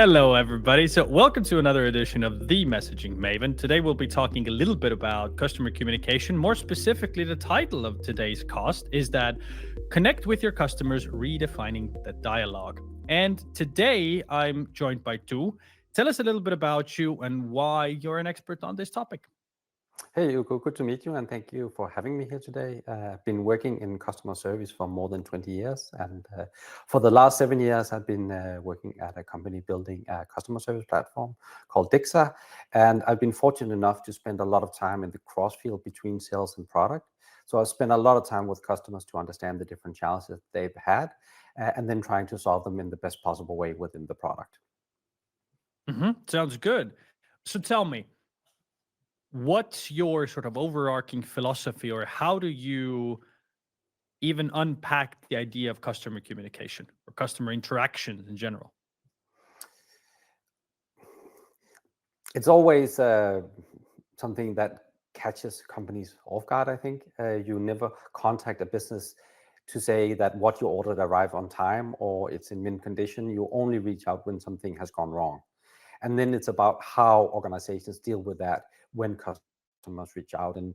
Hello, everybody. So, welcome to another edition of The Messaging Maven. Today, we'll be talking a little bit about customer communication. More specifically, the title of today's cast is that Connect with Your Customers, Redefining the Dialogue. And today, I'm joined by Tue. Tell us a little bit about you and why you're an expert on this topic. Hey, Hugo, good to meet you, and thank you for having me here today. I've been working in customer service for more than 20 years, and for the last 7 years, I've been working at a company building a customer service platform called Dixa, and I've been fortunate enough to spend a lot of time in the crossfield between sales and product. So I've spent a lot of time with customers to understand the different challenges they've had, and then trying to solve them in the best possible way within the product. Sounds good. So, tell me, what's your sort of overarching philosophy, or how do you even unpack the idea of customer communication or customer interactions in general? It's always something that catches companies off guard, I think. You never contact a business to say that what you ordered arrived on time or it's in mint condition. You only reach out when something has gone wrong. And then it's about how organizations deal with that when customers reach out. And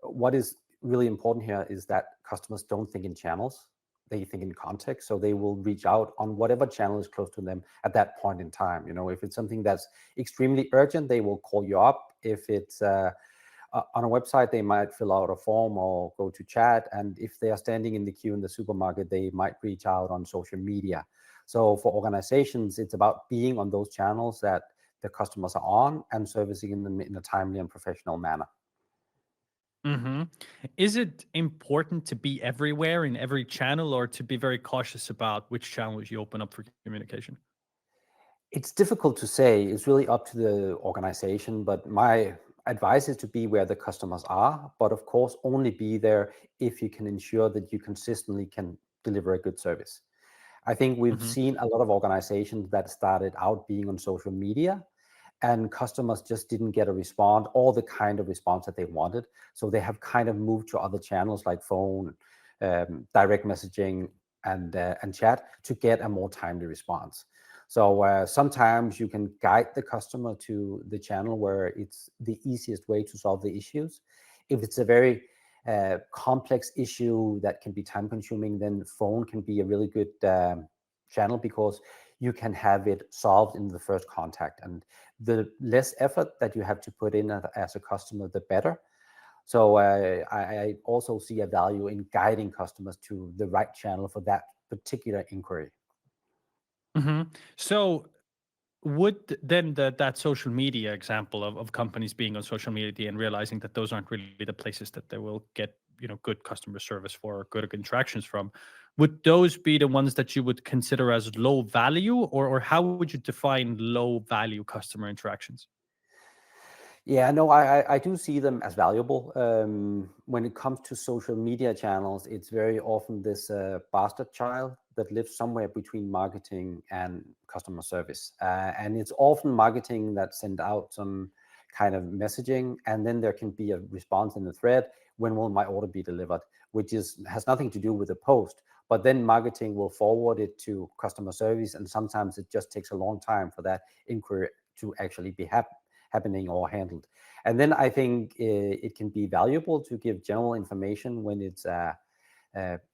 what is really important here is that customers don't think in channels, they think in context. So they will reach out on whatever channel is close to them at that point in time. If it's something that's extremely urgent, they will call you up. If it's on a website, they might fill out a form or go to chat. And if they are standing in the queue in the supermarket, they might reach out on social media. So for organizations, it's about being on those channels that the customers are on and servicing them in a timely and professional manner. hmm Is it important to be everywhere in every channel, or to be very cautious about which channels you open up for communication? It's difficult to say. It's really up to the organization, but my advice is to be where the customers are, but of course only be there if you can ensure that you consistently can deliver a good service. I think we've hmm seen a lot of organizations that started out being on social media and customers just didn't get a response or the kind of response that they wanted. So they have kind of moved to other channels like phone, direct messaging, and chat to get a more timely response. So sometimes you can guide the customer to the channel where it's the easiest way to solve the issues. If it's a very complex issue that can be time consuming, then phone can be a really good channel because you can have it solved in the first contact. And the less effort that you have to put in as a customer, the better. So I also see a value in guiding customers to the right channel for that particular inquiry. hmm So, would then that social media example of companies being on social media and realizing that those aren't really the places that they will get good customer service for or good interactions from, would those be the ones that you would consider as low value, or how would you define low value customer interactions? Yeah, no, I do see them as valuable. When it comes to social media channels, it's very often this bastard child that lives somewhere between marketing and customer service. And it's often marketing that send out some kind of messaging, and then there can be a response in the thread, when will my order be delivered, which has nothing to do with the post. But then marketing will forward it to customer service, and sometimes it just takes a long time for that inquiry to actually be happening or handled. And then I think it can be valuable to give general information when it's,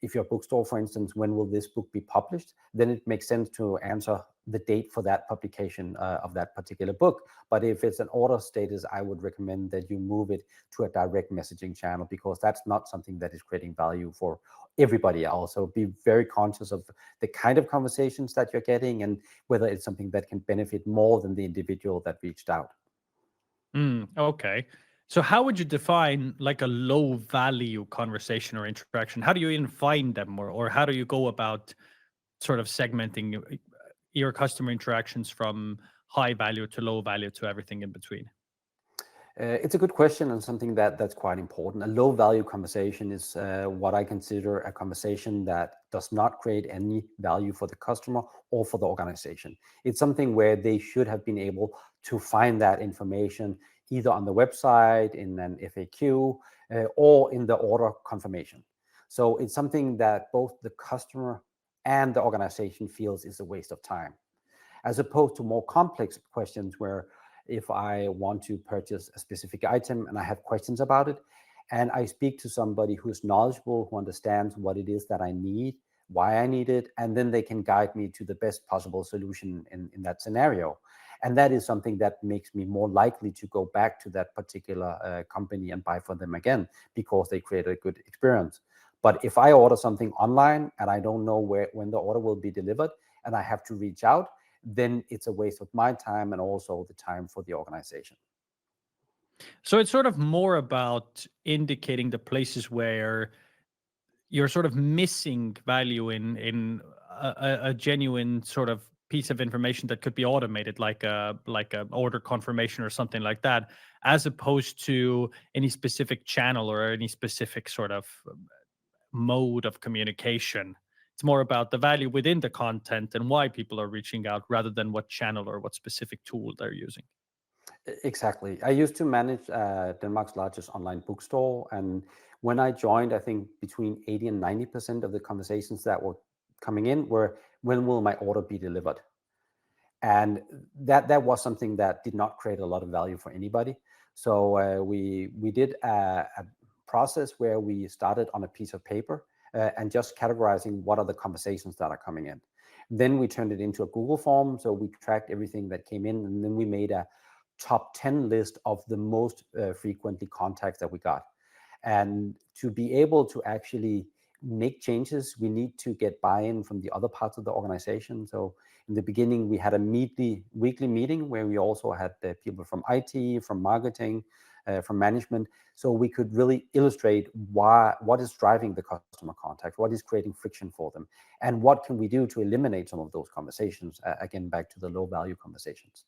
if you're a bookstore, for instance, when will this book be published? Then it makes sense to answer the date for that publication of that particular book. But if it's an order status, I would recommend that you move it to a direct messaging channel, because that's not something that is creating value for everybody else. So be very conscious of the kind of conversations that you're getting and whether it's something that can benefit more than the individual that reached out. Okay. So how would you define like a low value conversation or interaction? How do you even find them, or how do you go about sort of segmenting your customer interactions from high value to low value to everything in between? It's a good question, and something that's quite important. A low value conversation is what I consider a conversation that does not create any value for the customer or for the organization. It's something where they should have been able to find that information either on the website, in an FAQ, or in the order confirmation. So it's something that both the customer and the organization feels is a waste of time. as opposed to more complex questions where if I want to purchase a specific item and I have questions about it, and I speak to somebody who's knowledgeable, who understands what it is that I need, why I need it, and then they can guide me to the best possible solution in that scenario. And that is something that makes me more likely to go back to that particular company and buy from them again, because they create a good experience. But if I order something online and I don't know when the order will be delivered and I have to reach out, then it's a waste of my time and also the time for the organization. So it's sort of more about indicating the places where you're sort of missing value in a genuine sort of piece of information that could be automated, like a order confirmation or something like that, as opposed to any specific channel or any specific sort of mode of communication. It's more about the value within the content and why people are reaching out rather than what channel or what specific tool they're using. Exactly. I used to manage Denmark's largest online bookstore. And when I joined, I think between 80 and 90% of the conversations that were coming in were, when will my order be delivered? And that was something that did not create a lot of value for anybody. So we did a process where we started on a piece of paper and just categorizing what are the conversations that are coming in. Then we turned it into a Google form, so we tracked everything that came in, and then we made a top 10 list of the most frequently contacts that we got. And to be able to actually make changes, we need to get buy-in from the other parts of the organization. So in the beginning, we had a weekly meeting where we also had people from IT, from marketing, from management, so we could really illustrate what is driving the customer contact, what is creating friction for them, and what can we do to eliminate some of those conversations, again, back to the low-value conversations.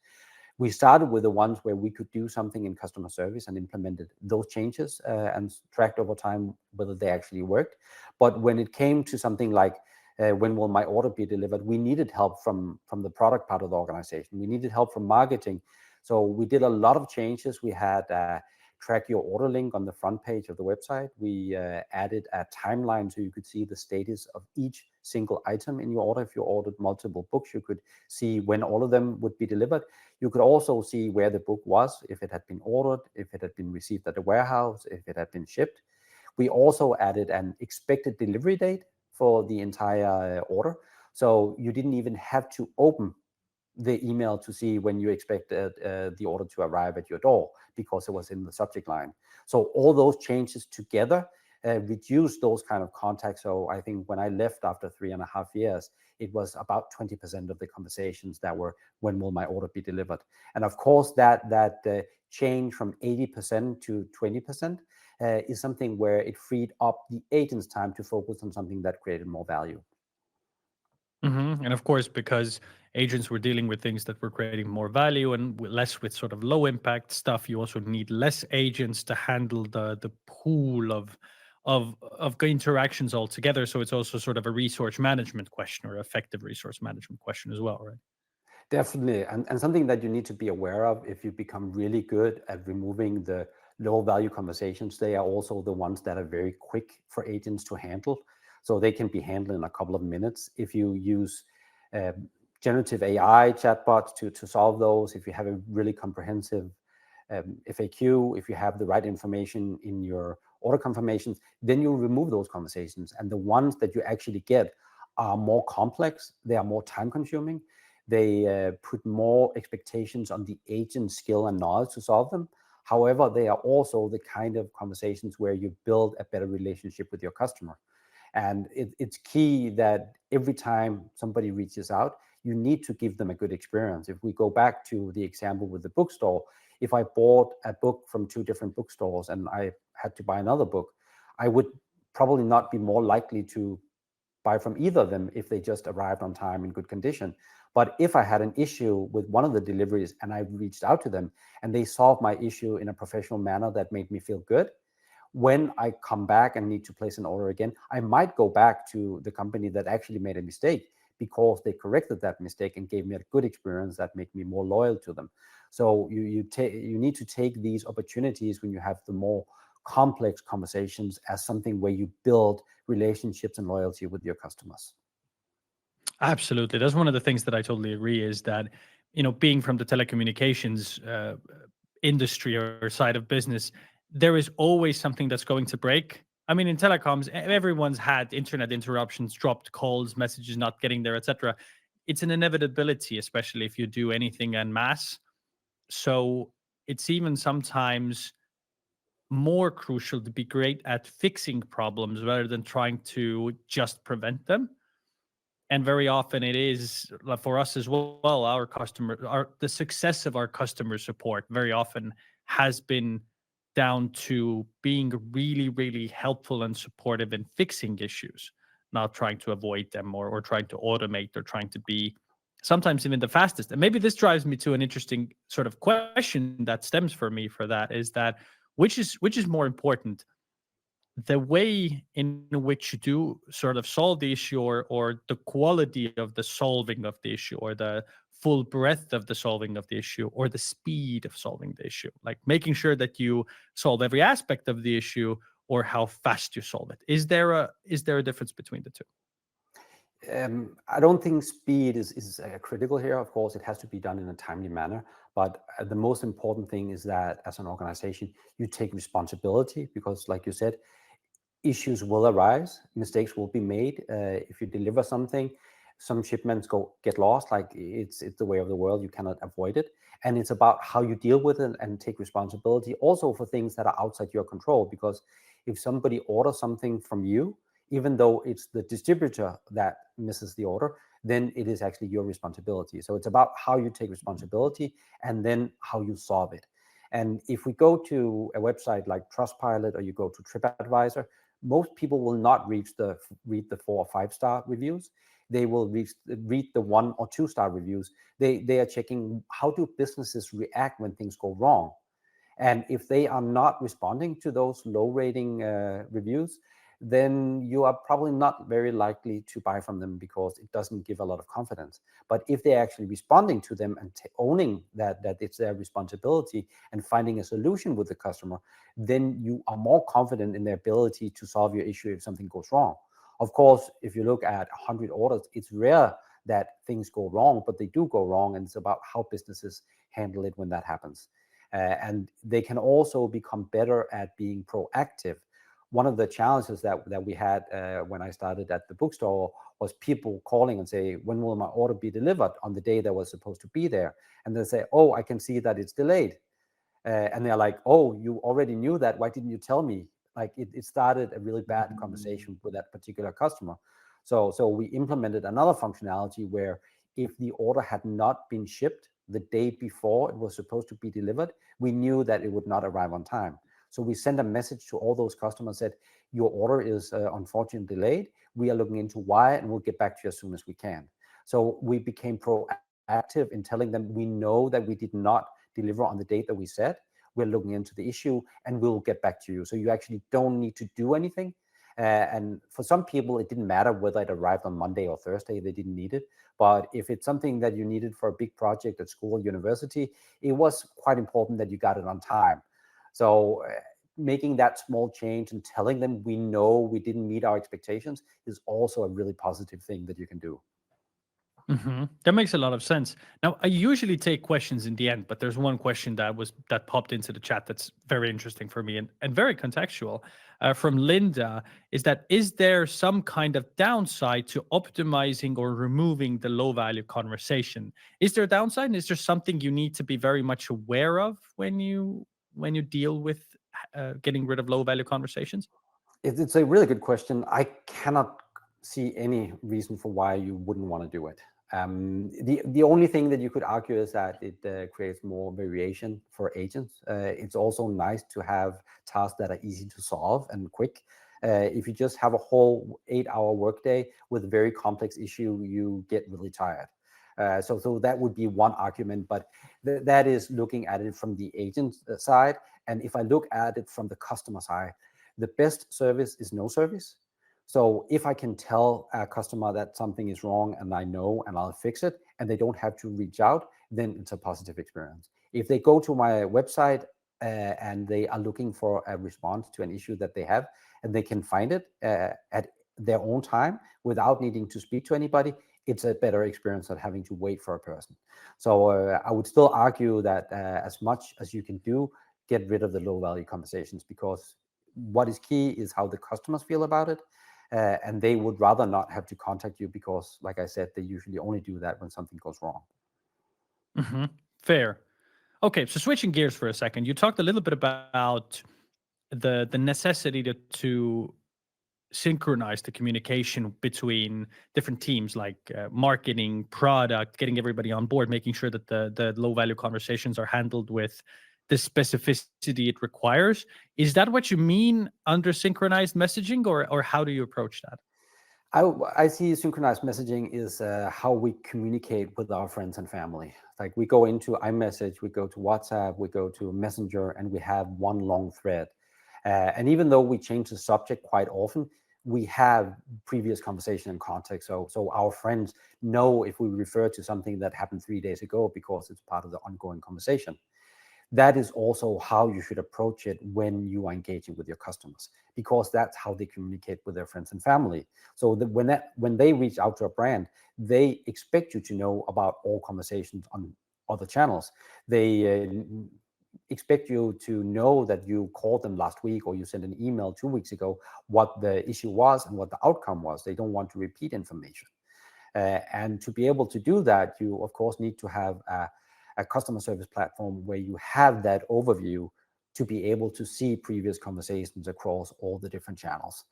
We started with the ones where we could do something in customer service and implemented those changes and tracked over time whether they actually worked. But when it came to something like when will my order be delivered, we needed help from the product part of the organization. We needed help from marketing. So we did a lot of changes. We had track your order link on the front page of the website. We added a timeline so you could see the status of each single item in your order. If you ordered multiple books, you could see when all of them would be delivered. You could also see where the book was, if it had been ordered, if it had been received at the warehouse, if it had been shipped. We also added an expected delivery date for the entire order. So you didn't even have to open the email to see when you expected the order to arrive at your door, because it was in the subject line. So all those changes together reduced those kind of contacts. So I think when I left after 3.5 years, it was about 20% of the conversations that were, when will my order be delivered? And of course, that change from 80% to 20% is something where it freed up the agent's time to focus on something that created more value. And of course, because agents were dealing with things that were creating more value and less with sort of low impact stuff, you also need less agents to handle the pool of interactions altogether. So it's also sort of a resource management question or effective resource management question as well, right? Definitely. And something that you need to be aware of, if you become really good at removing the low value conversations, they are also the ones that are very quick for agents to handle. So they can be handled in a couple of minutes. If you use generative AI chatbots to solve those, if you have a really comprehensive FAQ, if you have the right information in your order confirmations, then you remove those conversations. And the ones that you actually get are more complex, they are more time consuming, they put more expectations on the agent's skill and knowledge to solve them. However, they are also the kind of conversations where you build a better relationship with your customer. And it's key that every time somebody reaches out, you need to give them a good experience. If we go back to the example with the bookstore, if I bought a book from 2 different bookstores and I had to buy another book, I would probably not be more likely to buy from either of them if they just arrived on time in good condition. But if I had an issue with one of the deliveries and I reached out to them and they solved my issue in a professional manner that made me feel good, when I come back and need to place an order again, I might go back to the company that actually made a mistake, because they corrected that mistake and gave me a good experience that made me more loyal to them. So you need to take these opportunities when you have the more complex conversations as something where you build relationships and loyalty with your customers. Absolutely. That's one of the things that I totally agree is that, being from the telecommunications industry or side of business, there is always something that's going to break. I mean, in telecoms, everyone's had internet interruptions, dropped calls, messages not getting there, etc. It's an inevitability, especially if you do anything en masse. So it's even sometimes more crucial to be great at fixing problems rather than trying to just prevent them. And very often it is for us as well, our the success of our customer support very often has been down to being really, really helpful and supportive in fixing issues, not trying to avoid them, or trying to automate, or trying to be sometimes even the fastest. And maybe this drives me to an interesting sort of question that stems for me for that, is that which is more important, the way in which you do sort of solve the issue, or the quality of the solving of the issue, or the full breadth of the solving of the issue, or the speed of solving the issue, like making sure that you solve every aspect of the issue, or how fast you solve it. Is there a difference between the two? I don't think speed is critical here. Of course, it has to be done in a timely manner. But the most important thing is that as an organization, you take responsibility because, like you said, issues will arise, mistakes will be made. If you deliver something, some shipments get lost. Like it's the way of the world. You cannot avoid it, and it's about how you deal with it and take responsibility also for things that are outside your control. Because if somebody orders something from you, even though it's the distributor that misses the order, then it is actually your responsibility. So it's about how you take responsibility and then how you solve it. And if we go to a website like Trustpilot or you go to TripAdvisor, most people will not read the 4 or 5 star reviews. They will read the 1 or 2 star reviews. They are checking how do businesses react when things go wrong. And if they are not responding to those low rating reviews, then you are probably not very likely to buy from them because it doesn't give a lot of confidence. But if they're actually responding to them and owning that it's their responsibility and finding a solution with the customer, then you are more confident in their ability to solve your issue if something goes wrong. Of course, if you look at 100 orders, it's rare that things go wrong, but they do go wrong. And it's about how businesses handle it when that happens. And they can also become better at being proactive. One of the challenges that we had when I started at the bookstore was people calling and say, when will my order be delivered on the day that was supposed to be there? And they say, oh, I can see that it's delayed. And they're like, oh, you already knew that. Why didn't you tell me? Like it started a really bad conversation with that particular customer. So we implemented another functionality where if the order had not been shipped the day before it was supposed to be delivered, we knew that it would not arrive on time. So we sent a message to all those customers, said, your order is unfortunately delayed. We are looking into why, and we'll get back to you as soon as we can. So we became proactive in telling them, we know that we did not deliver on the date that we said. We're looking into the issue and we'll get back to you. So you actually don't need to do anything. And for some people, it didn't matter whether it arrived on Monday or Thursday, they didn't need it. But if it's something that you needed for a big project at school or university, it was quite important that you got it on time. So making that small change and telling them we know we didn't meet our expectations is also a really positive thing that you can do. That makes a lot of sense. Now, I usually take questions in the end, but there's one question that popped into the chat that's very interesting for me, and very contextual, from Linda. Is there some kind of downside to optimizing or removing the low value conversation? Is there a downside, and is there something you need to be very much aware of when you deal with getting rid of low value conversations? It's a really good question. I cannot see any reason for why you wouldn't want to do it. The only thing that you could argue is that it creates more variation for agents. It's also nice to have tasks that are easy to solve and quick. If you just have a whole 8-hour workday with a very complex issue, you get really tired. So that would be one argument, but that is looking at it from the agent side. And if I look at it from the customer side, the best service is no service. So if I can tell a customer that something is wrong and I know and I'll fix it and they don't have to reach out, then it's a positive experience. If they go to my website and they are looking for a response to an issue that they have and they can find it at their own time without needing to speak to anybody, it's a better experience than having to wait for a person. So I would still argue that as much as you can do, get rid of the low value conversations, because what is key is how the customers feel about it. And they would rather not have to contact you because, like I said, they usually only do that when something goes wrong. Hmm. Fair. Okay, so switching gears for a second, you talked a little bit about the necessity to synchronize the communication between different teams like marketing, product, getting everybody on board, making sure that the low value conversations are handled with the specificity it requires. Is that what you mean under synchronized messaging, or how do you approach that? I see synchronized messaging is how we communicate with our friends and family. Like we go into iMessage, we go to WhatsApp, we go to Messenger, and we have one long thread. And even though we change the subject quite often, we have previous conversation and context. So our friends know if we refer to something that happened 3 days ago because it's part of the ongoing conversation. That is also how you should approach it when you are engaging with your customers, because that's how they communicate with their friends and family. So that when they reach out to a brand, they expect you to know about all conversations on other channels. They expect you to know that you called them last week or you sent an email 2 weeks ago, what the issue was and what the outcome was. They don't want to repeat information. And to be able to do that, you of course need to have a customer service platform where you have that overview to be able to see previous conversations across all the different channels.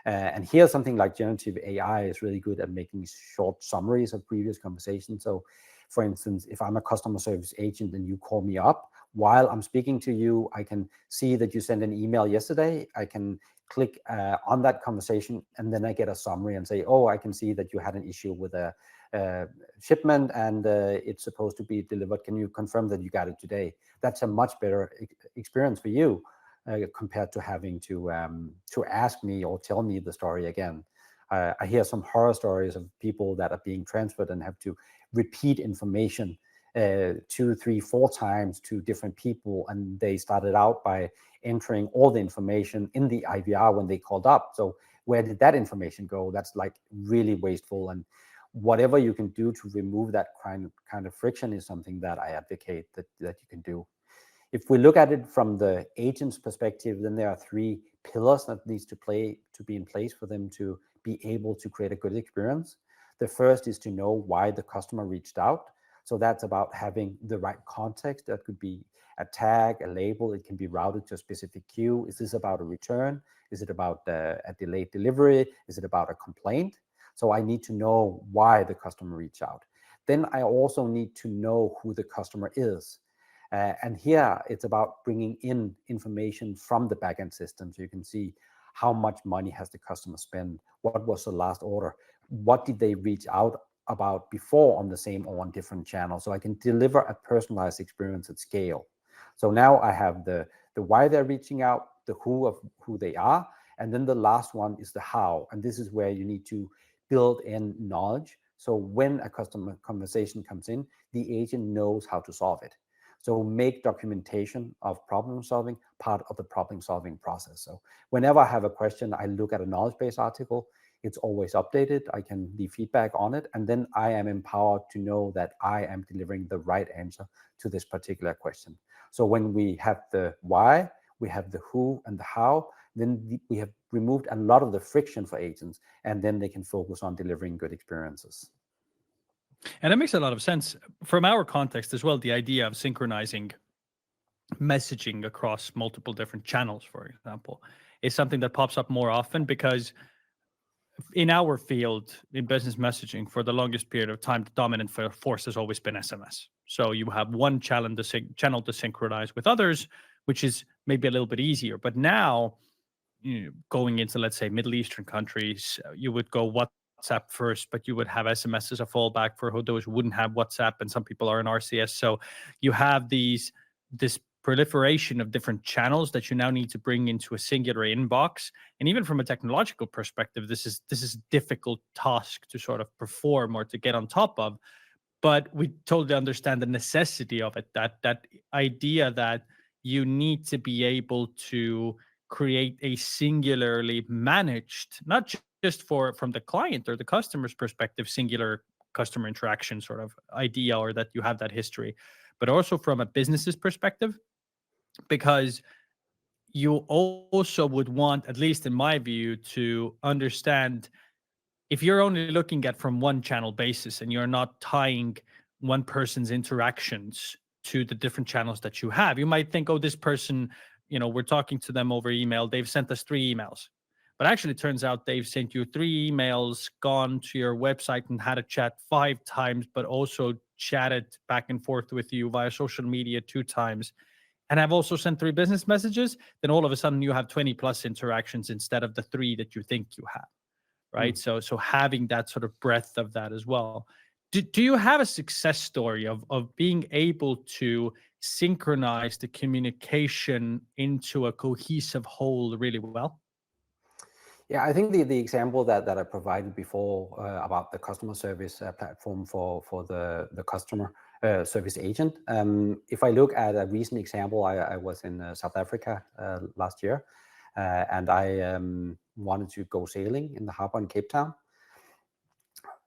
And here, something like generative AI is really good at making short summaries of previous conversations. So, for instance, if I'm a customer service agent and you call me up, while I'm speaking to you, I can see that you sent an email yesterday. I can click on that conversation, and then I get a summary and say, oh, I can see that you had an issue with a shipment and it's supposed to be delivered. Can you confirm that you got it today? That's a much better experience for you compared to having to ask me or tell me the story again. I hear some horror stories of people that are being transferred and have to repeat information 2, 3, 4 times to different people, and they started out by entering all the information in the IVR when they called up. So where did that information go? That's like really wasteful. And whatever you can do to remove that kind of friction is something that I advocate that you can do. If we look at it from the agent's perspective, then there are 3 pillars that needs to be in place for them to be able to create a good experience. The first is to know why the customer reached out. So that's about having the right context. That could be a tag, a label. It can be routed to a specific queue. Is this about a return? Is it about a delayed delivery? Is it about a complaint? So I need to know why the customer reached out. Then I also need to know who the customer is. And here it's about bringing in information from the backend system. So you can see how much money has the customer spent? What was the last order? What did they reach out about before on the same or on different channels? So I can deliver a personalized experience at scale. So now I have the why they're reaching out, the who of who they are, and then the last one is the how. And this is where you need to build in knowledge. So when a customer conversation comes in, the agent knows how to solve it. So make documentation of problem solving part of the problem solving process. So whenever I have a question, I look at a knowledge base article. It's always updated. I can leave feedback on it. And then I am empowered to know that I am delivering the right answer to this particular question. So when we have the why, we have the who and the how, then we have removed a lot of the friction for agents, and then they can focus on delivering good experiences. And it makes a lot of sense from our context as well. The idea of synchronizing messaging across multiple different channels, for example, is something that pops up more often because in our field, in business messaging, for the longest period of time, the dominant force has always been SMS. So you have one channel to synchronize with others, which is maybe a little bit easier. But now, going into, let's say, Middle Eastern countries, you would go WhatsApp first, but you would have SMS as a fallback for who those who wouldn't have WhatsApp, and some people are in RCS. So you have this proliferation of different channels that you now need to bring into a singular inbox. And even from a technological perspective, this is a difficult task to sort of perform or to get on top of. But we totally understand the necessity of it, that idea that you need to be able to create a singularly managed, not just from the client or the customer's perspective, singular customer interaction sort of idea, or that you have that history, but also from a business's perspective, because you also would want, at least in my view, to understand, if you're only looking at from one channel basis and you're not tying one person's interactions to the different channels that you have, you might think, oh, this person, we're talking to them over email, they've sent us 3 emails. But actually, it turns out they've sent you 3 emails, gone to your website and had a chat 5 times, but also chatted back and forth with you via social media 2 times, and have also sent 3 business messages. Then all of a sudden you have 20 plus interactions instead of the 3 that you think you have, right? So having that sort of breadth of that as well. Do you have a success story of being able to synchronize the communication into a cohesive whole really well? Yeah, I think the example that I provided before about the customer service platform for the customer service agent. If I look at a recent example, I was in South Africa last year, and I wanted to go sailing in the harbor in Cape Town,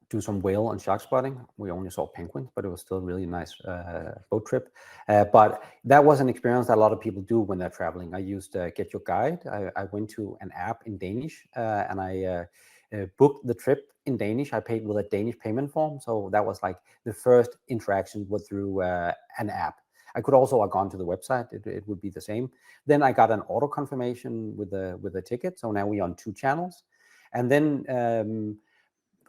do some whale and shark spotting. We only saw penguins, but it was still a really nice boat trip. But that was an experience that a lot of people do when they're traveling. I used Get Your Guide. I went to an app in Danish, and I booked the trip in Danish. I paid with a Danish payment form. So that was like the first interaction was through an app. I could also have gone to the website. It would be the same. Then I got an auto confirmation with a ticket. So now we're on 2 channels. And then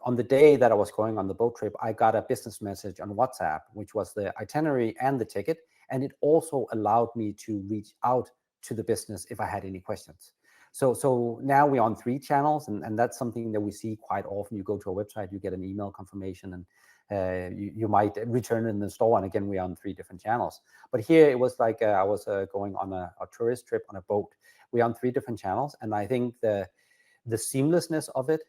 on the day that I was going on the boat trip, I got a business message on WhatsApp, which was the itinerary and the ticket. And it also allowed me to reach out to the business if I had any questions. So now we're on 3 channels, and that's something that we see quite often. You go to a website, you get an email confirmation, and you might return it in the store. And again, we're on 3 different channels. But here it was like I was going on a tourist trip on a boat. We're on 3 different channels. And I think the seamlessness of it,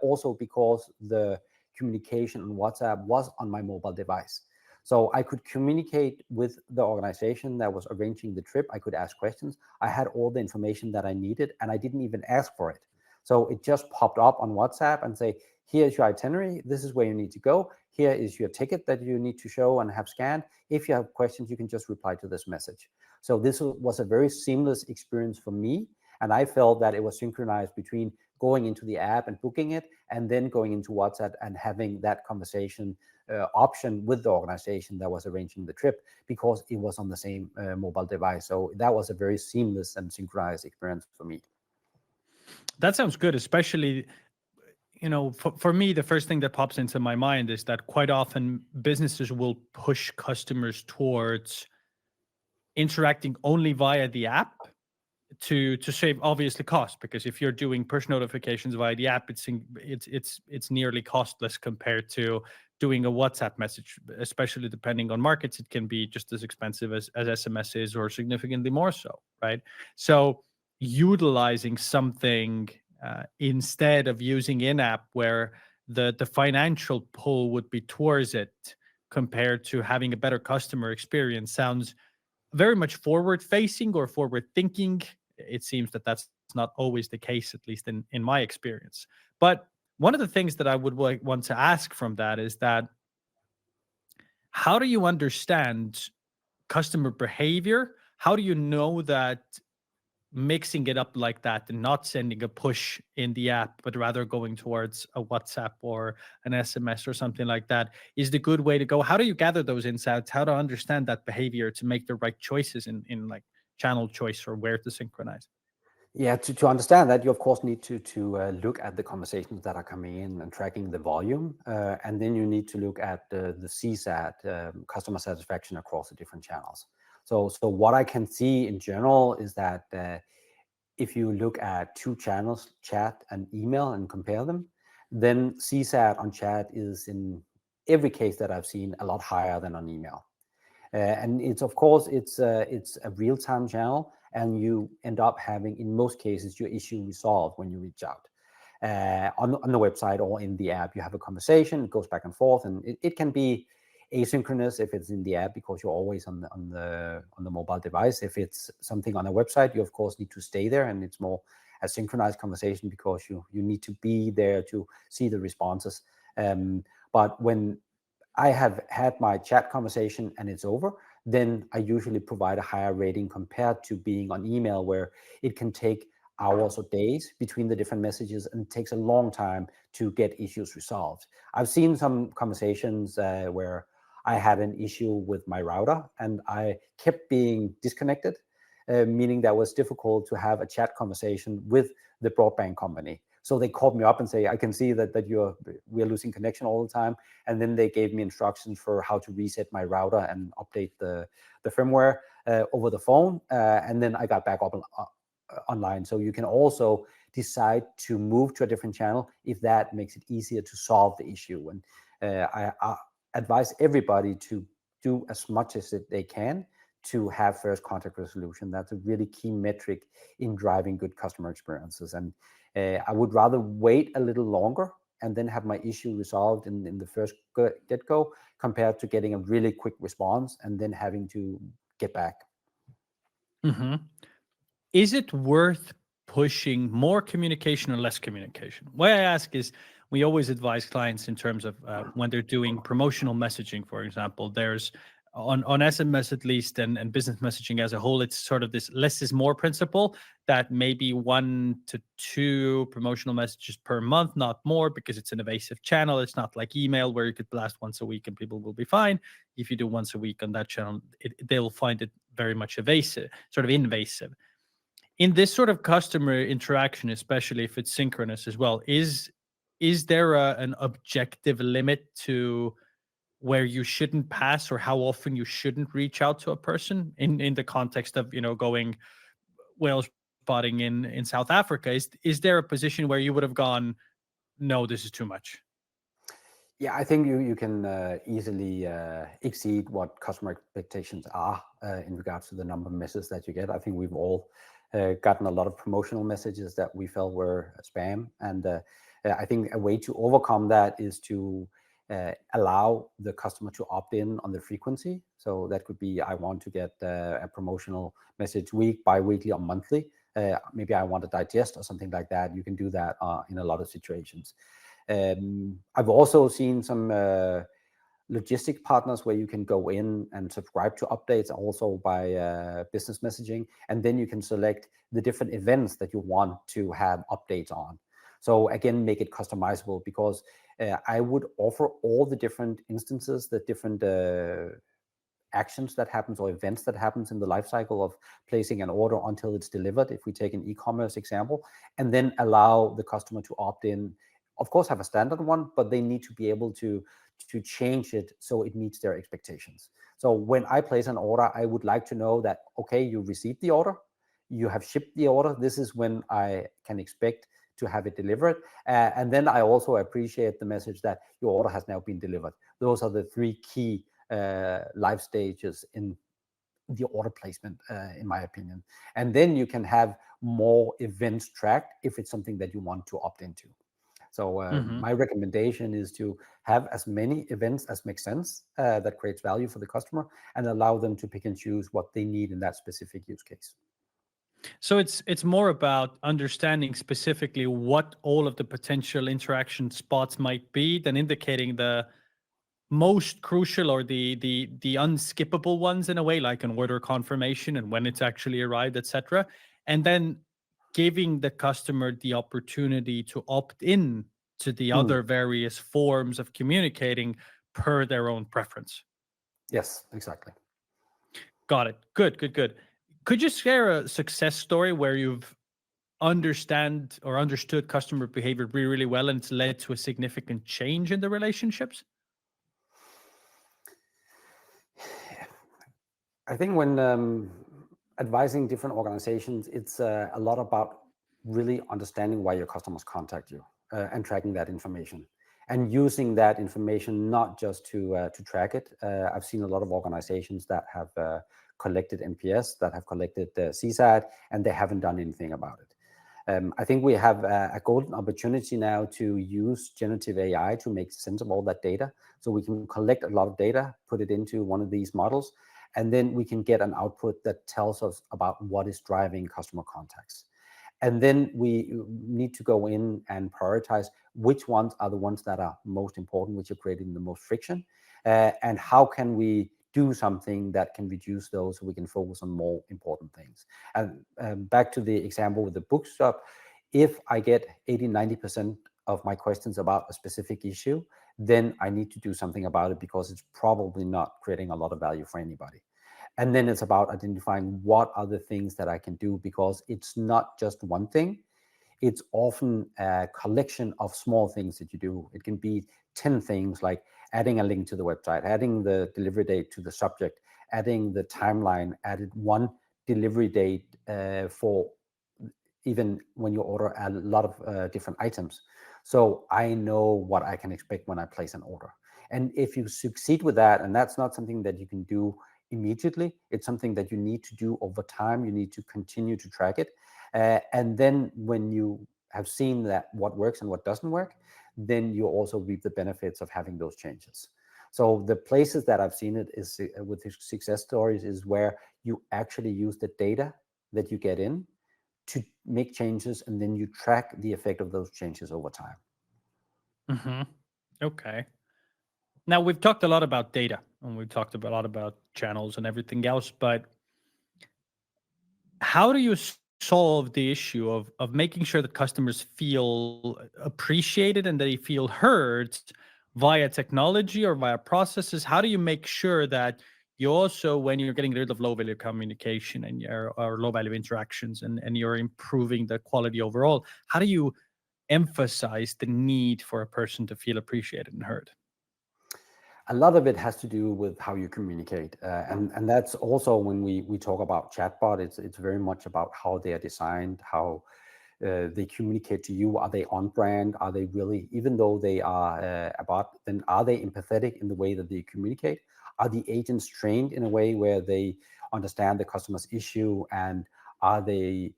also because the communication on WhatsApp was on my mobile device. So I could communicate with the organization that was arranging the trip. I could ask questions. I had all the information that I needed, and I didn't even ask for it. So it just popped up on WhatsApp and say, here's your itinerary. This is where you need to go. Here is your ticket that you need to show and have scanned. If you have questions, you can just reply to this message. So this was a very seamless experience for me. And I felt that it was synchronized between going into the app and booking it, and then going into WhatsApp and having that conversation option with the organization that was arranging the trip, because it was on the same mobile device. So that was a very seamless and synchronized experience for me. That sounds good, especially, for me, the first thing that pops into my mind is that quite often businesses will push customers towards interacting only via the app to save obviously cost, because if you're doing push notifications via the app, it's nearly costless compared to doing a WhatsApp message. Especially depending on markets, it can be just as expensive as SMS is, or significantly more so, right? So utilizing something instead of using in-app, where the financial pull would be towards it compared to having a better customer experience, sounds very much forward facing or forward thinking. It seems that that's not always the case, at least in my experience. But one of the things that I would want to ask from that is that, how do you understand customer behavior? How do you know that mixing it up like that and not sending a push in the app, but rather going towards a WhatsApp or an SMS or something like that, is the good way to go? How do you gather those insights? How to understand that behavior to make the right choices in like channel choice or where to synchronize? Yeah, to understand that, you of course need to look at the conversations that are coming in and tracking the volume, and then you need to look at the CSAT, customer satisfaction, across the different channels. So what I can see in general is that if you look at 2 channels, chat and email, and compare them, then CSAT on chat is, in every case that I've seen, a lot higher than on email. And it's of course it's a real-time channel, and you end up having, in most cases, your issue resolved when you reach out. On the website or in the app, you have a conversation, it goes back and forth, and it can be asynchronous if it's in the app, because you're always on the mobile device. If it's something on a website, you of course need to stay there, and it's more a synchronized conversation, because you need to be there to see the responses. But when I have had my chat conversation and it's over, then I usually provide a higher rating compared to being on email, where it can take hours or days between the different messages, and it takes a long time to get issues resolved. I've seen some conversations where I had an issue with my router and I kept being disconnected, meaning that it was difficult to have a chat conversation with the broadband company. So they called me up and say, I can see that we're losing connection all the time. And then they gave me instructions for how to reset my router and update the firmware over the phone. And then I got back up online. So you can also decide to move to a different channel if that makes it easier to solve the issue. And I advise everybody to do as much as they can to have first contact resolution. That's a really key metric in driving good customer experiences. And I would rather wait a little longer and then have my issue resolved in the first get-go, compared to getting a really quick response and then having to get back. Hmm. Is it worth pushing more communication or less communication? Why I ask is, we always advise clients in terms of when they're doing promotional messaging, for example, there's on SMS at least, and business messaging as a whole, it's sort of this less is more principle, that maybe 1 to 2 promotional messages per month, not more, because it's an evasive channel. It's not like email where you could blast once a week and people will be fine. If you do once a week on that channel, they'll find it very much evasive, sort of invasive. In this sort of customer interaction, especially if it's synchronous as well, is there an objective limit to where you shouldn't pass, or how often you shouldn't reach out to a person in the context of going whale spotting in South Africa? Is there a position where you would have gone, no, this is too much? Yeah, I think you can easily exceed what customer expectations are in regards to the number of messages that you get. I think we've all gotten a lot of promotional messages that we felt were spam. And I think a way to overcome that is to allow the customer to opt in on the frequency. So that could be, I want to get a promotional message bi-weekly or monthly. Maybe I want to digest or something like that. You can do that in a lot of situations. I've also seen some logistic partners where you can go in and subscribe to updates also by business messaging, and then you can select the different events that you want to have updates on. So again, make it customizable, because I would offer all the different instances, the different actions that happens or events that happens in the life cycle of placing an order until it's delivered, if we take an e-commerce example, and then allow the customer to opt in. Of course, have a standard one, but they need to be able to change it so it meets their expectations. So when I place an order, I would like to know that, okay, you received the order, you have shipped the order, this is when I can expect to have it delivered. And then I also appreciate the message that your order has now been delivered. Those are the 3 key life stages in the order placement, in my opinion. And then you can have more events tracked if it's something that you want to opt into. So my recommendation is to have as many events as make sense, that creates value for the customer, and allow them to pick and choose what they need in that specific use case. So it's more about understanding specifically what all of the potential interaction spots might be than indicating the most crucial or the unskippable ones, in a way, like an order confirmation and when it's actually arrived, etc. And then giving the customer the opportunity to opt in to the Mm, other various forms of communicating per their own preference. yes, exactly. Got it. Good, good, good. Could you share a success story where you've understood customer behavior really, really well, and it's led to a significant change in the relationships? I think when advising different organizations, it's a lot about really understanding why your customers contact you, and tracking that information, and using that information not just to track it. I've seen a lot of organizations that have collected NPS, that have collected CSAT, and they haven't done anything about it. I think we have a golden opportunity now to use generative AI to make sense of all that data. So we can collect a lot of data, put it into one of these models, and then we can get an output that tells us about what is driving customer contacts. And then we need to go in and prioritize which ones are the ones that are most important, which are creating the most friction, and how can we do something that can reduce those so we can focus on more important things. And back to the example with the bookstop, if I get 80-90% of my questions about a specific issue, then I need to do something about it, because it's probably not creating a lot of value for anybody. And then it's about identifying what are the things that I can do, because it's not just one thing. It's often a collection of small things that you do. It can be 10 things, like adding a link to the website, adding the delivery date to the subject, adding the timeline, added one delivery date for even when you order a lot of different items. So I know what I can expect when I place an order. And if you succeed with that, and that's not something that you can do immediately, it's something that you need to do over time. You need to continue to track it. And then when you have seen that what works and what doesn't work, then you also reap the benefits of having those changes. So the places that I've seen it is with success stories is where you actually use the data that you get in to make changes, and then you track the effect of those changes over time. Hmm. Okay. Now we've talked a lot about data and we've talked a lot about channels and everything else, but how do you solve the issue of making sure that customers feel appreciated and they feel heard via technology or via processes? How do you make sure that you also, when you're getting rid of low value communication and your or low value interactions, and you're improving the quality overall, how do you emphasize the need for a person to feel appreciated and heard? A lot of it has to do with how you communicate, and that's also when we talk about chatbot. It's very much about how they are designed, how they communicate to you. Are they on brand? Are they really, even though they are a bot, then are they empathetic in the way that they communicate? Are the agents trained in a way where they understand the customer's issue, and are they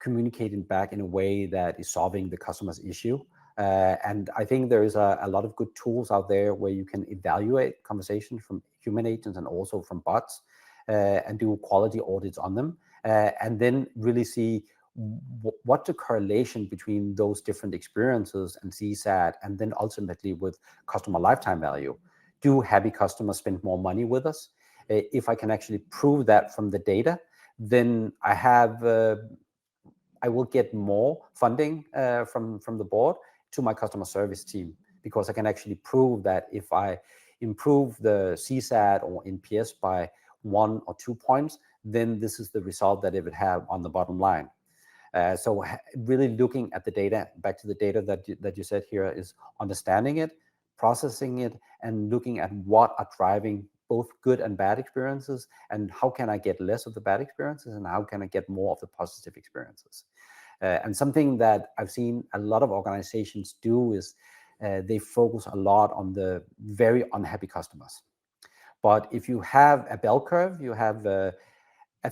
communicating back in a way that is solving the customer's issue? And I think there is a lot of good tools out there where you can evaluate conversations from human agents and also from bots, and do quality audits on them, and then really see what's the correlation between those different experiences and CSAT, and then ultimately with customer lifetime value. Do happy customers spend more money with us? If I can actually prove that from the data, then I will get more funding from the board to my customer service team, because I can actually prove that if I improve the CSAT or NPS by 1 or 2 points, then this is the result that it would have on the bottom line. So really looking at the data, back to the data that you said here, is understanding it, processing it, and looking at what are driving both good and bad experiences, and how can I get less of the bad experiences, and how can I get more of the positive experiences. And something that I've seen a lot of organizations do is they focus a lot on the very unhappy customers. But if you have a bell curve, you have a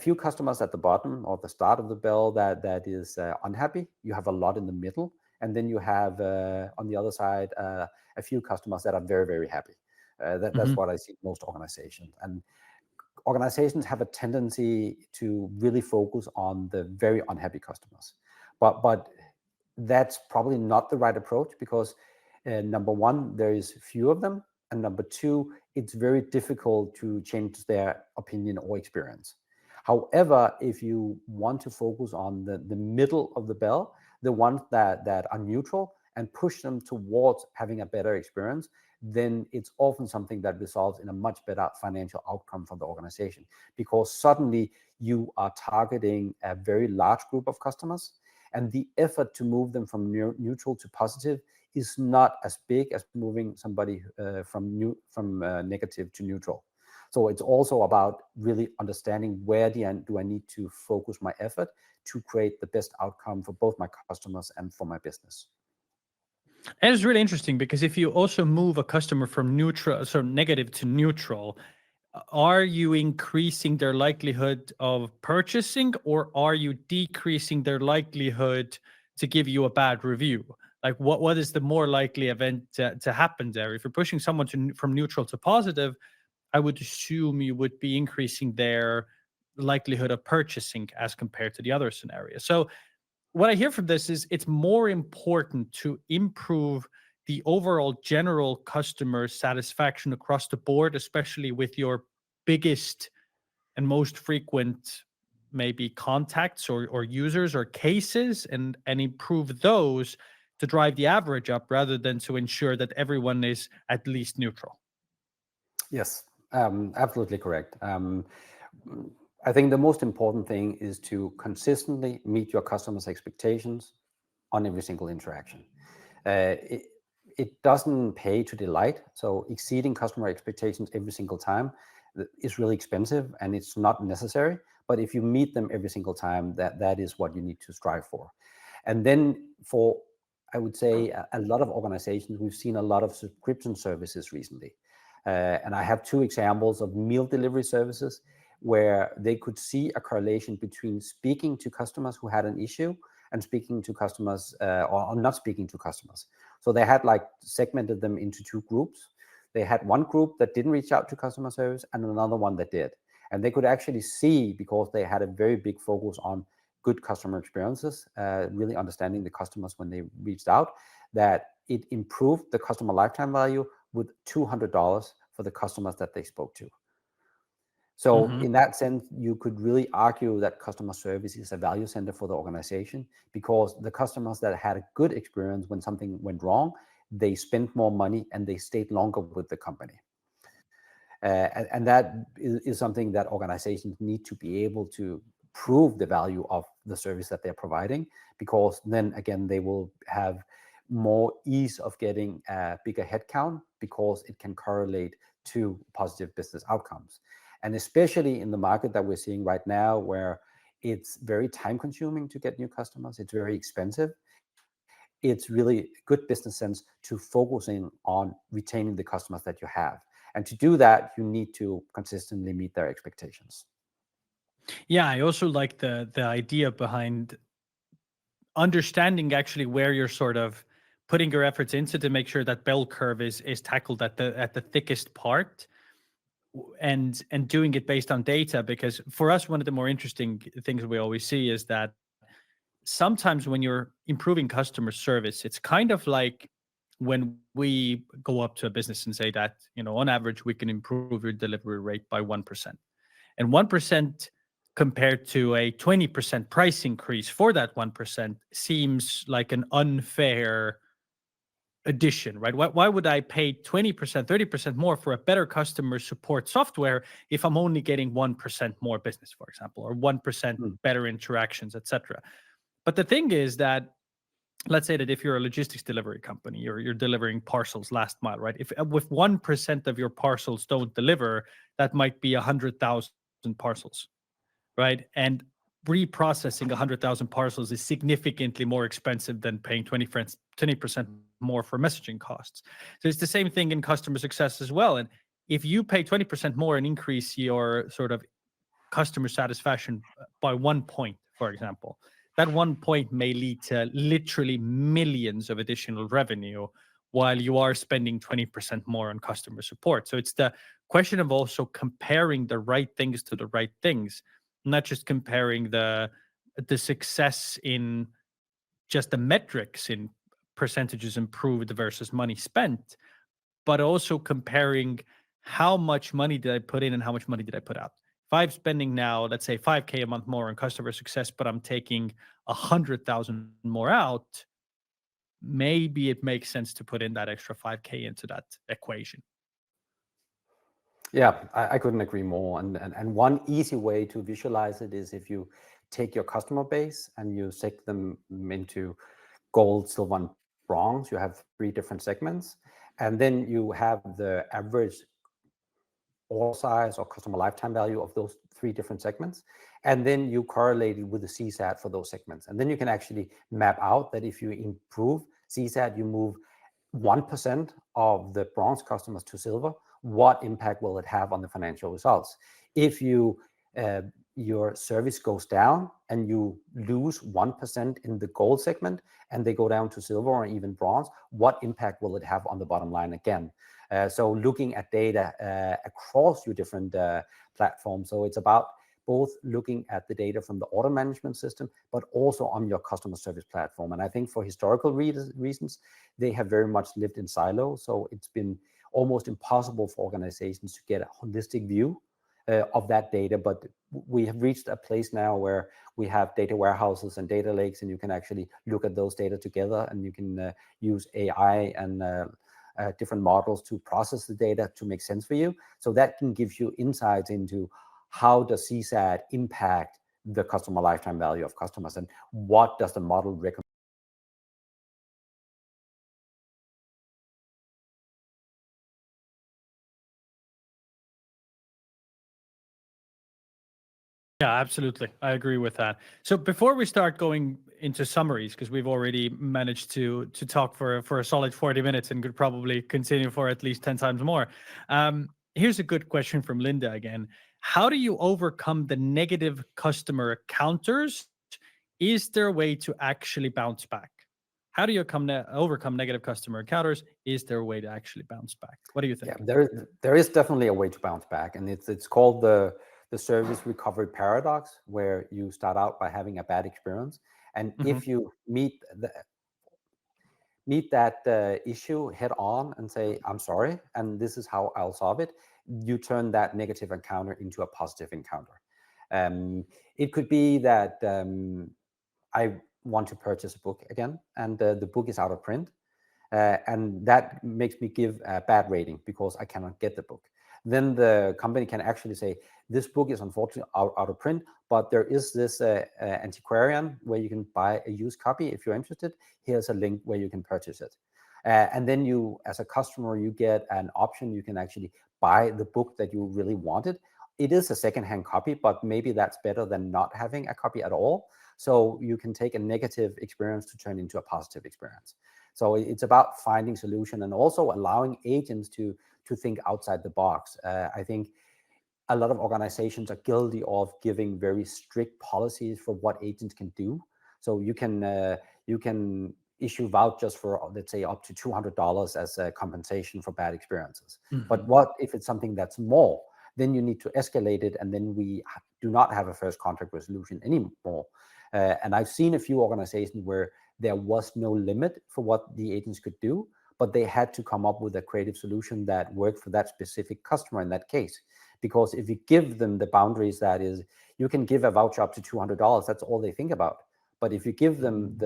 few customers at the bottom or the start of the bell that is unhappy. You have a lot in the middle, and then you have on the other side a few customers that are very, very happy. That's what I see in most organizations. And organizations have a tendency to really focus on the very unhappy customers. But that's probably not the right approach, because number one, there is few of them, and number two, it's very difficult to change their opinion or experience. However, if you want to focus on the middle of the bell, the ones that are neutral, and push them towards having a better experience, then it's often something that results in a much better financial outcome for the organization, because suddenly you are targeting a very large group of customers, and the effort to move them from neutral to positive is not as big as moving somebody from negative to neutral. So it's also about really understanding where do I need to focus my effort to create the best outcome for both my customers and for my business. And it's really interesting because if you also move a customer from neutral, so negative to neutral, are you increasing their likelihood of purchasing, or are you decreasing their likelihood to give you a bad review? Like what is the more likely event to happen there? If you're pushing someone from neutral to positive, I would assume you would be increasing their likelihood of purchasing as compared to the other scenario. So what I hear from this is it's more important to improve the overall general customer satisfaction across the board, especially with your biggest and most frequent maybe contacts or users or cases, and improve those to drive the average up rather than to ensure that everyone is at least neutral. Yes, absolutely correct. I think the most important thing is to consistently meet your customers' expectations on every single interaction. It, it doesn't pay to delight, so exceeding customer expectations every single time is really expensive and it's not necessary. But if you meet them every single time, that is what you need to strive for. And then for, I would say, a lot of organizations, we've seen a lot of subscription services recently. And I have two examples of meal delivery services where they could see a correlation between speaking to customers who had an issue and speaking to customers or not speaking to customers. So they had like segmented them into two groups. They had one group that didn't reach out to customer service and another one that did. And they could actually see, because they had a very big focus on good customer experiences, really understanding the customers when they reached out, that it improved the customer lifetime value with $200 for the customers that they spoke to. So in that sense, you could really argue that customer service is a value center for the organization, because the customers that had a good experience when something went wrong, they spent more money and they stayed longer with the company. And that is something that organizations need to be able to prove the value of the service that they're providing, because then again, they will have more ease of getting a bigger headcount, because it can correlate to positive business outcomes. And especially in the market that we're seeing right now, where it's very time consuming to get new customers, it's very expensive, it's really good business sense to focusing on retaining the customers that you have. And to do that, you need to consistently meet their expectations. Yeah, I also like the idea behind understanding actually where you're sort of putting your efforts into to make sure that bell curve is tackled at the thickest part, and doing it based on data. Because for us, one of the more interesting things we always see is that sometimes when you're improving customer service, it's kind of like when we go up to a business and say that, on average, we can improve your delivery rate by 1%. And 1% compared to a 20% price increase for that 1% seems like an unfair addition, right? Why would I pay 20%, 30% more for a better customer support software if I'm only getting 1% more business, for example, or 1% better interactions, etc.? But the thing is that, let's say that if you're a logistics delivery company, you're delivering parcels last mile, right? If 1% of your parcels don't deliver, that might be 100,000 parcels, right? And reprocessing 100,000 parcels is significantly more expensive than paying 20% more for messaging costs. So it's the same thing in customer success as well. And if you pay 20% more and increase your sort of customer satisfaction by 1 point, for example, that 1 point may lead to literally millions of additional revenue, while you are spending 20% more on customer support. So it's the question of also comparing the right things to the right things, not just comparing the success in just the metrics in percentages improved versus money spent, but also comparing how much money did I put in and how much money did I put out. If I'm spending now, let's say 5K a month more on customer success, but I'm taking 100,000 more out, maybe it makes sense to put in that extra 5K into that equation. Yeah, I couldn't agree more. And one easy way to visualize it is if you take your customer base and you segment them into gold, silver, and bronze. You have 3 different segments. And then you have the average order size or customer lifetime value of those 3 different segments. And then you correlate it with the CSAT for those segments. And then you can actually map out that if you improve CSAT, you move 1% of the bronze customers to silver, what impact will it have on the financial results? If you your service goes down and you lose 1% in the gold segment and they go down to silver or even bronze, what impact will it have on the bottom line again? So looking at data across your different platforms. So it's about both looking at the data from the order management system, but also on your customer service platform. And I think for historical reasons, they have very much lived in silos. So it's been almost impossible for organizations to get a holistic view of that data. But we have reached a place now where we have data warehouses and data lakes, and you can actually look at those data together, and you can use AI and different models to process the data to make sense for you. So that can give you insights into how does CSAT impact the customer lifetime value of customers, and what does the model recommend. Yeah, absolutely. I agree with that. So before we start going into summaries, because we've already managed to talk for a solid 40 minutes and could probably continue for at least 10 times more. Here's a good question from Linda again. How do you overcome the negative customer encounters? Is there a way to actually bounce back? How do you overcome negative customer encounters? Is there a way to actually bounce back? What do you think? Yeah, there is definitely a way to bounce back, and it's called the service recovery paradox, where you start out by having a bad experience, and if you meet that issue head on and say, I'm sorry, and this is how I'll solve it, you turn that negative encounter into a positive encounter. It could be that I want to purchase a book again, and the book is out of print. And that makes me give a bad rating because I cannot get the book. Then the company can actually say, this book is unfortunately out of print, but there is this antiquarian where you can buy a used copy if you're interested. Here's a link where you can purchase it. And then you, as a customer, you get an option. You can actually buy the book that you really wanted. It is a secondhand copy, but maybe that's better than not having a copy at all. So you can take a negative experience to turn into a positive experience. So it's about finding solution and also allowing agents to think outside the box. I think a lot of organizations are guilty of giving very strict policies for what agents can do. So you can issue vouchers for, let's say, up to $200 as a compensation for bad experiences. But what if it's something that's more? Then you need to escalate it, and then we do not have a first contract resolution anymore. And I've seen a few organizations where there was no limit for what the agents could do, but they had to come up with a creative solution that worked for that specific customer in that case. Because if you give them the boundaries, that is, you can give a voucher up to $200, that's all they think about. But if you give them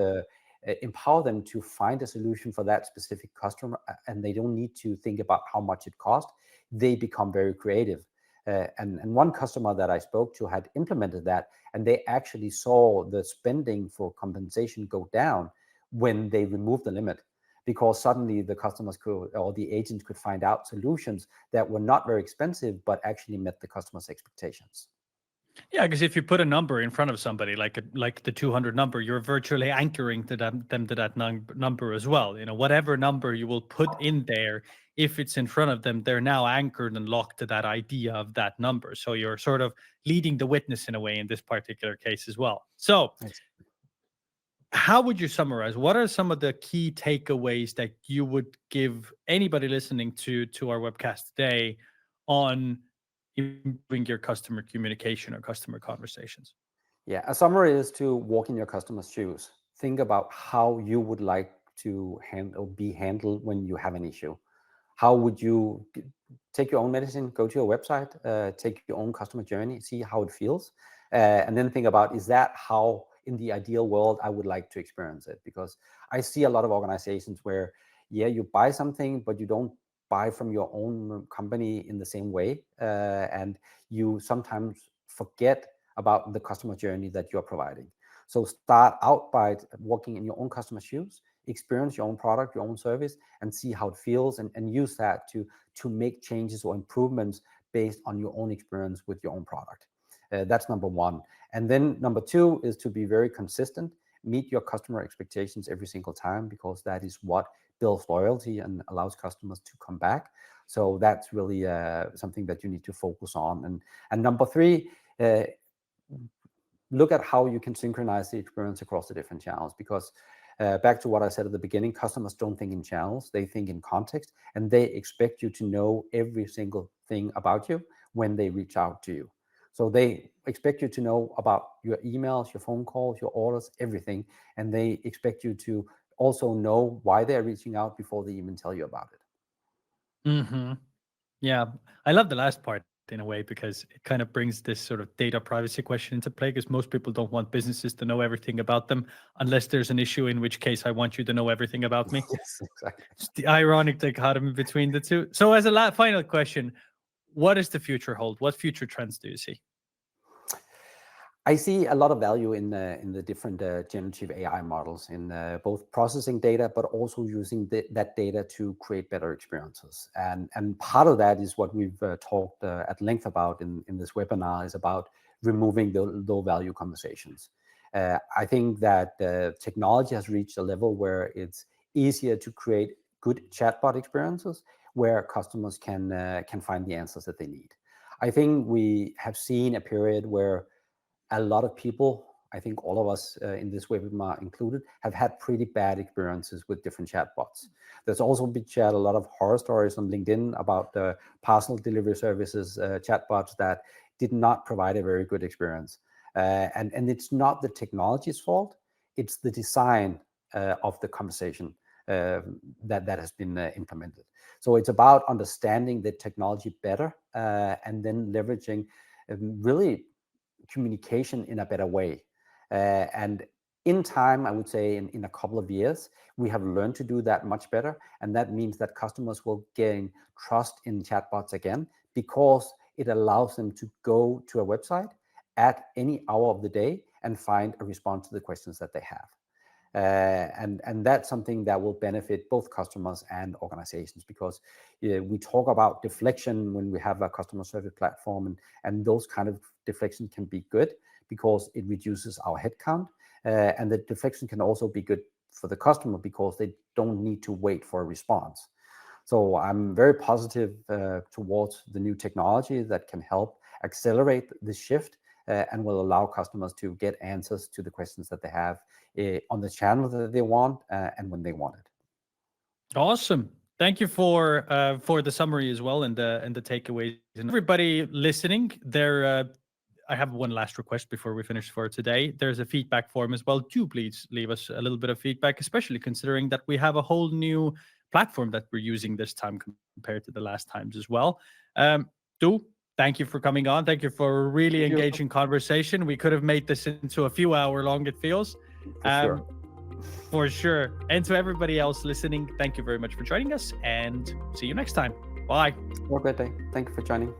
empower them to find a solution for that specific customer, and they don't need to think about how much it costs, they become very creative. And one customer that I spoke to had implemented that, and they actually saw the spending for compensation go down when they removed the limit, because suddenly the customers could, or the agents could find out solutions that were not very expensive, but actually met the customer's expectations. Yeah, because if you put a number in front of somebody, like the 200 number, you're virtually anchoring to them to that number as well. You know, whatever number you will put in there, if it's in front of them, they're now anchored and locked to that idea of that number. So you're sort of leading the witness in a way in this particular case as well. So how would you summarize? What are some of the key takeaways that you would give anybody listening to our webcast today on improving your customer communication or customer conversations? Yeah, a summary is to walk in your customer's shoes. Think about how you would like to be handled when you have an issue. How would you take your own medicine, go to your website, take your own customer journey, see how it feels, and then think about, is that how, in the ideal world, I would like to experience it? Because I see a lot of organizations where, yeah, you buy something, but you don't buy from your own company in the same way, and you sometimes forget about the customer journey that you're providing. So start out by walking in your own customer shoes, experience your own product, your own service, and see how it feels, and use that to make changes or improvements based on your own experience with your own product. That's number one. And then number two is to be very consistent, meet your customer expectations every single time, because that is what builds loyalty and allows customers to come back. So that's really something that you need to focus on. And number three, look at how you can synchronize the experience across the different channels, because back to what I said at the beginning, customers don't think in channels, they think in context, and they expect you to know every single thing about you when they reach out to you. So they expect you to know about your emails, your phone calls, your orders, everything. And they expect you to also know why they're reaching out before they even tell you about it. Mm-hmm. Yeah, I love the last part in a way because it kind of brings this sort of data privacy question into play because most people don't want businesses to know everything about them unless there's an issue, in which case I want you to know everything about me. Yes, exactly. It's the ironic dichotomy between the two. So as a final question, what does the future hold? What future trends do you see? I see a lot of value in the different generative AI models in both processing data, but also using that data to create better experiences. And part of that is what we've talked at length about in this webinar, is about removing the low value conversations. I think that technology has reached a level where it's easier to create good chatbot experiences where customers can find the answers that they need. I think we have seen a period where a lot of people, I think all of us in this webinar included, have had pretty bad experiences with different chatbots. There's also been shared a lot of horror stories on LinkedIn about the parcel delivery services chatbots that did not provide a very good experience. And it's not the technology's fault, it's the design of the conversation that has been implemented. So it's about understanding the technology better and then leveraging really communication in a better way. And in time, I would say in a couple of years, we have learned to do that much better. And that means that customers will gain trust in chatbots again, because it allows them to go to a website at any hour of the day and find a response to the questions that they have. And that's something that will benefit both customers and organizations, because we talk about deflection when we have a customer service platform, and those kind of deflection can be good because it reduces our headcount, and the deflection can also be good for the customer because they don't need to wait for a response. So I'm very positive towards the new technology that can help accelerate this shift and will allow customers to get answers to the questions that they have on the channel that they want and when they want it. Awesome. Thank you for the summary as well, and the takeaways. And everybody listening, I have one last request before we finish for today. There's a feedback form as well. Do please leave us a little bit of feedback, especially considering that we have a whole new platform that we're using this time compared to the last times as well. Do thank you for coming on. Thank you for a really engaging conversation. We could have made this into a few hour long, it feels. For sure. For sure. And to everybody else listening, thank you very much for joining us, and see you next time. Bye. Have a great day. Thank you for joining.